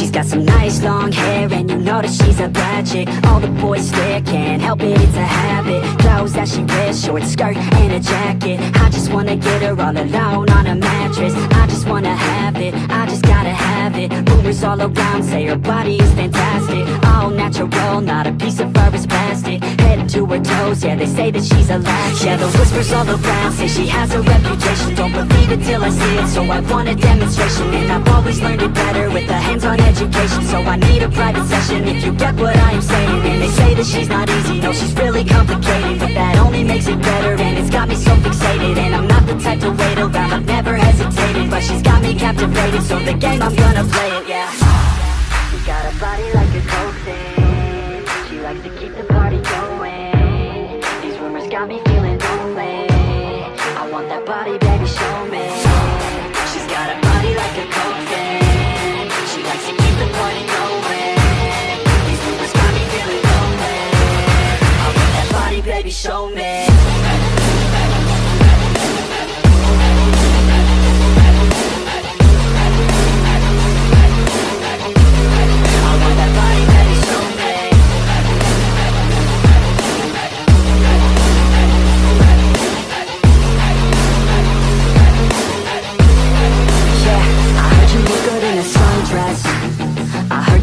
She's got some nice long hair, and you know that she's a bad chick. All the boys stare, can't help it, it's a habit. Clothes that she wears, short skirt and a jacket. I just wanna get her all alone on a mattress. I just wanna have it, I just gotta have it. Rumors all around say her body is fantastic. All natural, not a piece of fur is plastic. Head to her toes, yeah, they say that she's a latch. Yeah, the whispers all around say she has a reputation. Don't believe it till I see it, so I want a demonstration. And I've always learned it better with a hands-on education. So I need a private session if you get what I am saying. And they say that she's not easy, no, she's really complicated. But that only makes it better, and it's got me so fixated. And I'm not the type to wait around, I've never hesitated. But she's got me captivated, so the game, I'm gonna play it, yeah. She got a body like a coke thing. She likes to keep the party going. These rumors got me feeling lonely. I want that body, baby, show me. She's got a body like a coke thing. She likes to keep the party going. These rumors got me feeling lonely. I want that body, baby, show me.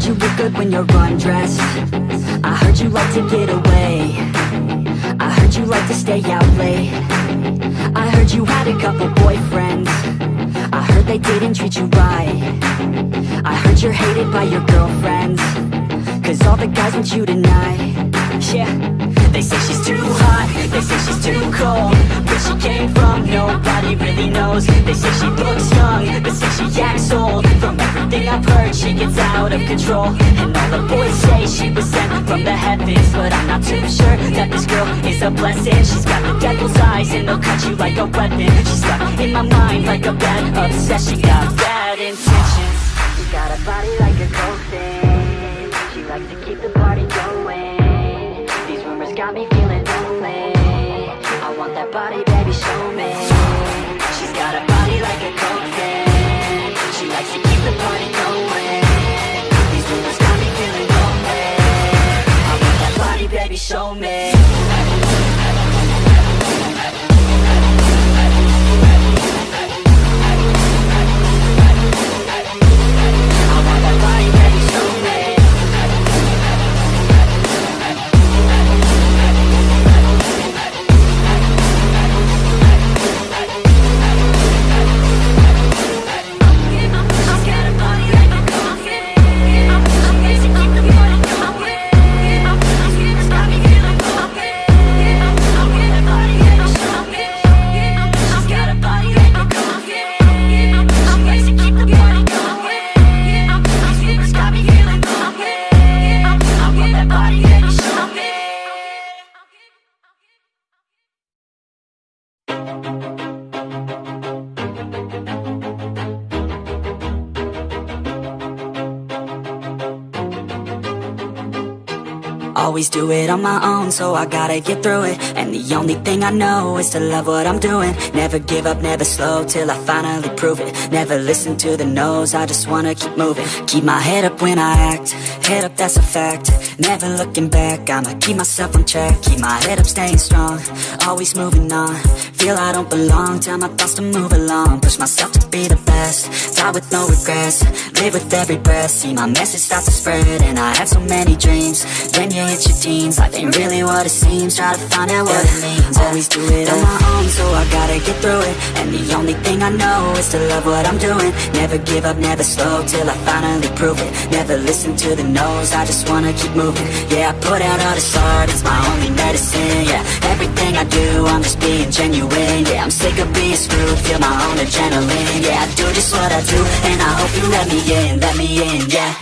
You look good when you're undressed. I heard you like to get away. I heard you like to stay out late. I heard you had a couple boyfriends. I heard they didn't treat you right. I heard you're hated by your girlfriends, cause all the guys want you tonight. Yeah, they say she's too hot, they say she's too cold. Where she came from, nobody really knows. They say she looks young, but say she acts old. From everything I've heard, she gets out of control. And all the boys say she was sent from the heavens, but I'm not too sure that this girl is a blessing. She's got the devil's eyes and they'll cut you like a weapon. She's stuck in my mind like a bad obsession. Got bad intentions. She's got a body like a coke thing. She likes to keep the party going. These rumors got me feeling lonely. I want that body, baby, show me. She's got a body like a coke thing. She likes to keep the party going. These rumors got me feeling lonely. I want that body, baby, show me. Always do it on my own, so I gotta get through it. And the only thing I know is to love what I'm doing. Never give up, never slow, till I finally prove it. Never listen to the no's, I just wanna keep moving. Keep my head up when I act, head up, that's a fact. Never looking back, I'ma keep myself on track. Keep my head up, staying strong, always moving on. Feel I don't belong, tell my thoughts to move along. Push myself to be the best, die with no regrets. Live with every breath, see my message start to spread. And I had so many dreams, then you hit your teens. Life ain't really what it seems, try to find out what it means. Always do it on my own, so I gotta get through it. And the only thing I know is to love what I'm doing. Never give up, never slow, till I finally prove it. Never listen to the no's, I just wanna keep moving. Yeah, I put out all this art, it's my only medicine. Yeah, everything I do, I'm just being genuine. Yeah, I'm sick of being screwed, feel my own adrenaline. Yeah, I do just what I do, and I hope you let me in, yeah.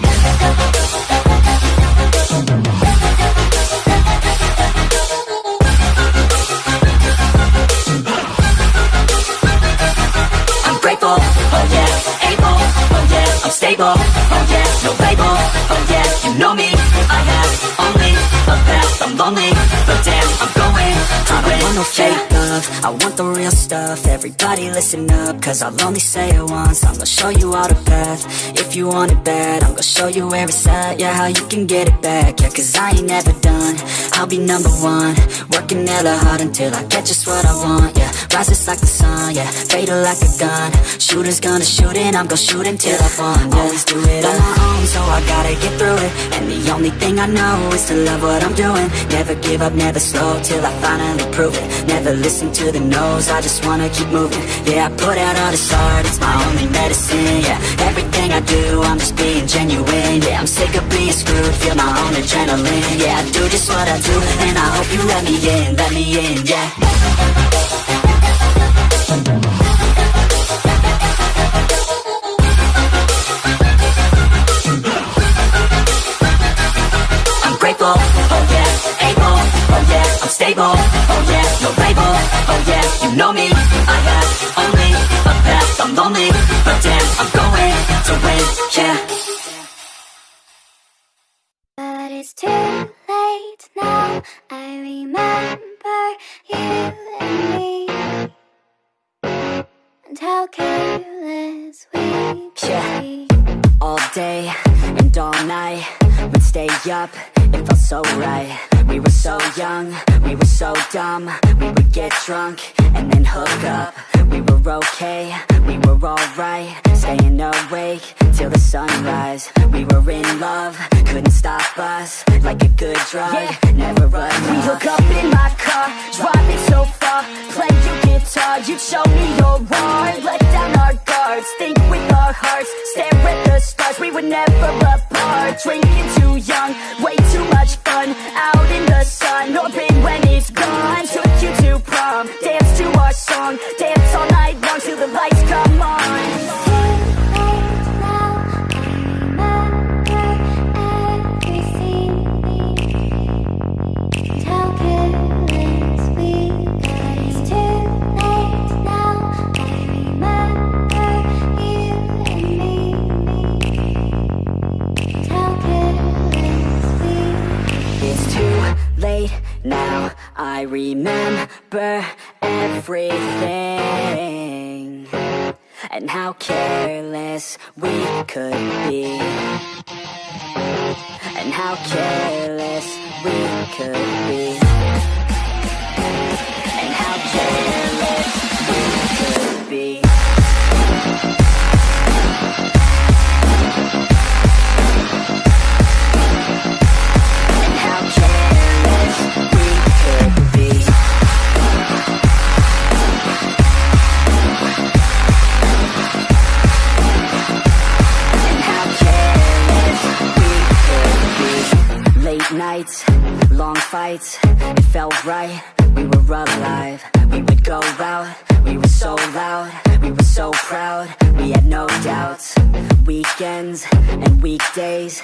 Grateful, oh yeah, able, oh yeah, I'm stable, oh yeah, no label, oh yeah, you know me, I have only a path, I'm lonely, but damn, I'm going I don't want no fake love, I want the real stuff. Everybody listen up, cause I'll only say it once. I'm gonna show you all the path, if you want it bad. I'm gonna show you where it's at, yeah, how you can get it back. Yeah, cause I ain't never done, I'll be number one. Working hella hard until I get just what I want. Yeah, rises like the sun, yeah, fatal like a gun. Shooters gonna shoot and I'm gonna shoot until I won. Yeah, always do it on my own, so I gotta get through it. And the only thing I know is to love what I'm doing. Never give up, never slow, till I finally prove it. Never listen to the no's, I just wanna keep moving. Yeah, I put out all this art, it's my only medicine. Yeah, everything I do, I'm just being genuine. Yeah, I'm sick of being screwed, feel my own adrenaline. Yeah, I do just what I do, and I hope you let me in, yeah. Grateful, oh yeah, able, oh yeah, I'm stable, oh yeah, no label, oh yeah, you know me, I have only a path, I'm lonely, but damn, I'm going to win, yeah. But it's too late now, I remember you and me, and how careless we could be. All day and all night, we'd stay up, it felt so right. We were so young, we were so dumb. We would get drunk and then hook up. We were okay, we were alright, staying awake till the sunrise. We were in love, couldn't stop us, like a good drug, never run. We hook up in my car, driving so far, play your guitar, you show me your art. Let down our guards, think with our hearts, stare at the stars. We were never apart, drinking too young, way too much fun, out in the sun, hoping when it's gone. Took you to prom, dance to our song, dance all night long till the lights come on. Now I remember everything, and how careless we could be, and how careless we could be, and how careless we could be. Nights, long fights, it felt right, we were alive. We would go out, we were so loud, we were so proud, we had no doubts. Weekends and weekdays,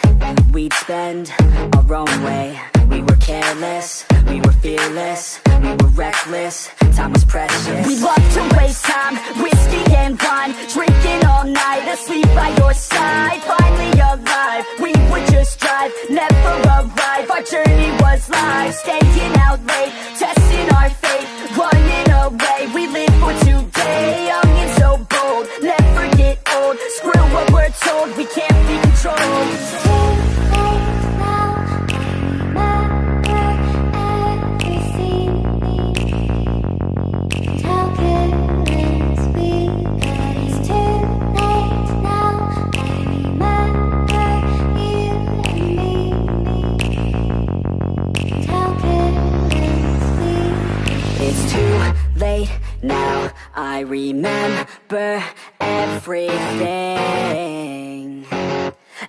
we'd spend our own way. We were careless, we were fearless, we were reckless, time was precious. We loved to waste time, whiskey and wine, drinking all night, asleep by your side. Finally alive, we would just drive, never arrive. Our journey was life, staying out late, testing our fate, running away. We live for today, young and so bold, never get old. Screw what we're told, we can't be controlled. Now I remember everything,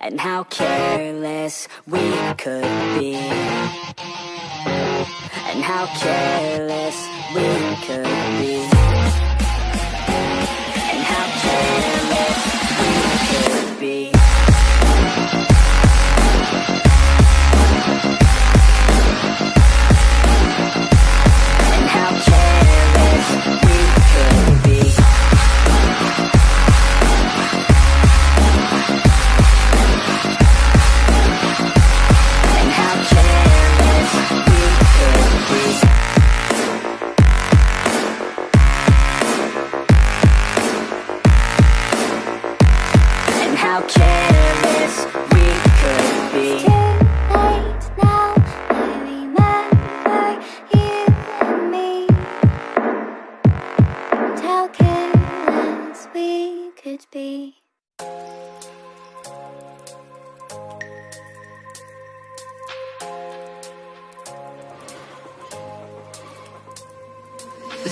and how careless we could be, and how careless we could be, and how careless we could be.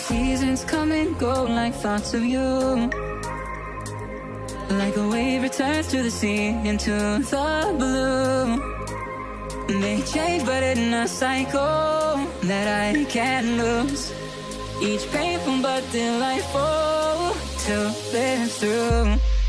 seasons come and go like thoughts of you. Like a wave returns to the sea, into the blue. They change but in a cycle that I can't lose. Each painful but delightful to live through.